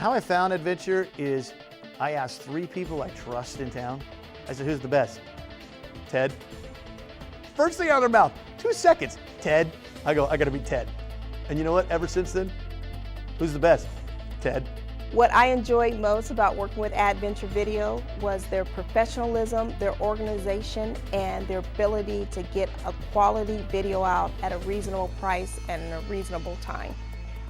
How I found Adventure is I asked 3 people I trust in town. I said, who's the best? Ted. First thing out of their mouth, 2 seconds, Ted. I go, I gotta beat Ted. And you know what, ever since then, who's the best? Ted. What I enjoyed most about working with Adventure Video was their professionalism, their organization, and their ability to get a quality video out at a reasonable price and in a reasonable time.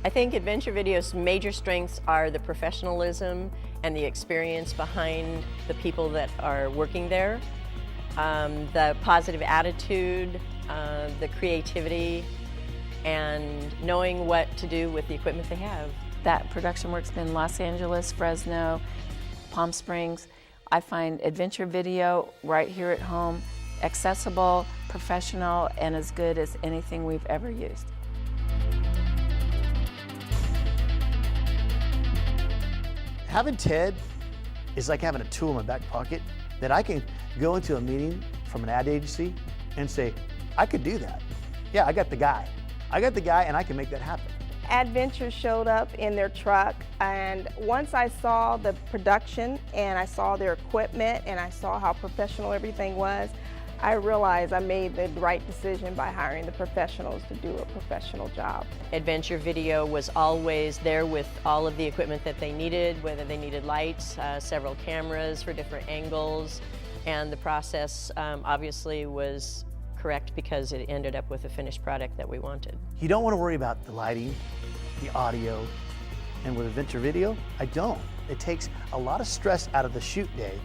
I think Adventure Video's major strengths are the professionalism and the experience behind the people that are working there, the positive attitude, the creativity, and knowing what to do with the equipment they have. That production work's been Los Angeles, Fresno, Palm Springs. I find Adventure Video right here at home, accessible, professional, and as good as anything we've ever used. Having Ted is like having a tool in my back pocket that I can go into a meeting from an ad agency and say, I could do that. Yeah, I got the guy. I got the guy and I can make that happen. Adventure showed up in their truck, and once I saw the production and I saw their equipment and I saw how professional everything was, I realized I made the right decision by hiring the professionals to do a professional job. Adventure Video was always there with all of the equipment that they needed, whether they needed lights, several cameras for different angles, and the process obviously was correct because it ended up with a finished product that we wanted. You don't want to worry about the lighting, the audio, and with Adventure Video, I don't. It takes a lot of stress out of the shoot day.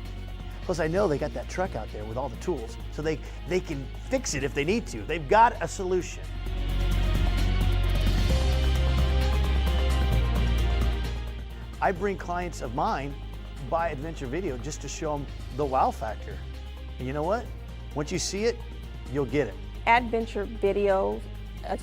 Plus I know they got that truck out there with all the tools, so they can fix it if they need to. They've got a solution. I bring clients of mine buy Adventure Video just to show them the wow factor. And you know what? Once you see it, you'll get it. Adventure Video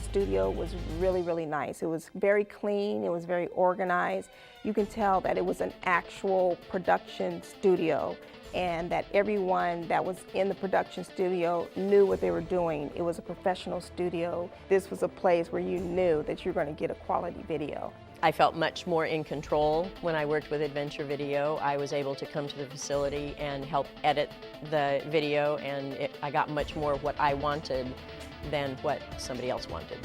studio was really, really nice. It was very clean, it was very organized. You can tell that it was an actual production studio and that everyone that was in the production studio knew what they were doing. It was a professional studio. This was a place where you knew that you're going to get a quality video. I felt much more in control when I worked with Adventure Video. I was able to come to the facility and help edit the video, and I got much more of what I wanted than what somebody else wanted.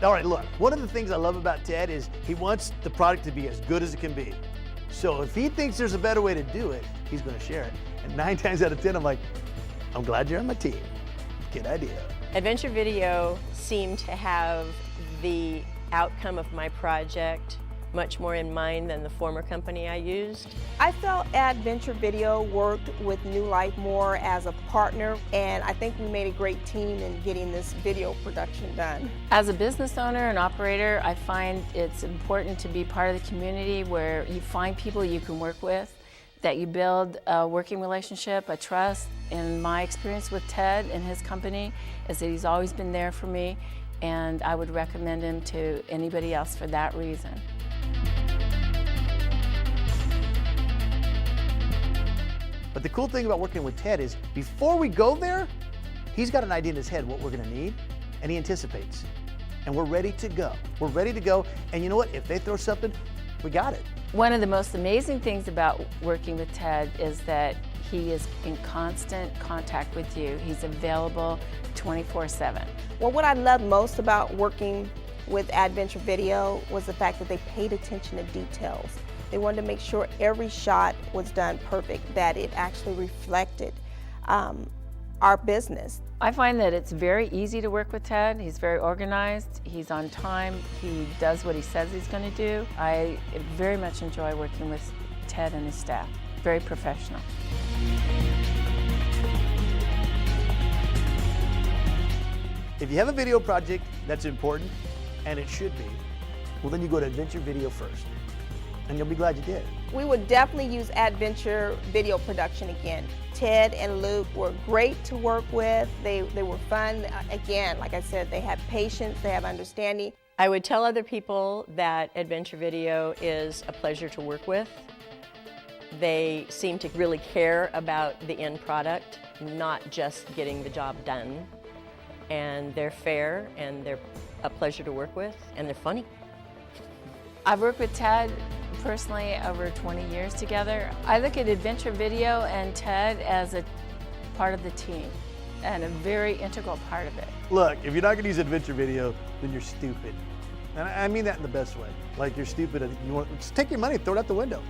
All right, look, one of the things I love about Ted is he wants the product to be as good as it can be. So if he thinks there's a better way to do it, he's going to share it. And 9 times out of 10, I'm like, I'm glad you're on my team. Good idea. Adventure Video seemed to have the outcome of my project much more in mind than the former company I used. I felt Adventure Video worked with New Life more as a partner, and I think we made a great team in getting this video production done. As a business owner and operator, I find it's important to be part of the community where you find people you can work with, that you build a working relationship, a trust. And my experience with Ted and his company is that he's always been there for me, and I would recommend him to anybody else for that reason. But the cool thing about working with Ted is before we go there, he's got an idea in his head what we're going to need, and he anticipates. And we're ready to go. We're ready to go, and you know what? If they throw something, we got it. One of the most amazing things about working with Ted is that he is in constant contact with you. He's available 24/7. Well, what I loved most about working with Adventure Video was the fact that they paid attention to details. They wanted to make sure every shot was done perfect, that it actually reflected our business. I find that it's very easy to work with Ted. He's very organized, he's on time, he does what he says he's going to do. I very much enjoy working with Ted and his staff. Very professional. If you have a video project that's important, and it should be, well then you go to Adventure Video first, and you'll be glad you did. We would definitely use Adventure Video production again. Ted and Luke were great to work with. They were fun. Again, like I said, they have patience, they have understanding. I would tell other people that Adventure Video is a pleasure to work with. They seem to really care about the end product, not just getting the job done. and they're fair, and they're a pleasure to work with, and they're funny. I've worked with Ted personally over 20 years together. I look at Adventure Video and Ted as a part of the team and a very integral part of it. Look, if you're not gonna use Adventure Video, then you're stupid. And I mean that in the best way. Like, you're stupid and you want, just take your money and throw it out the window.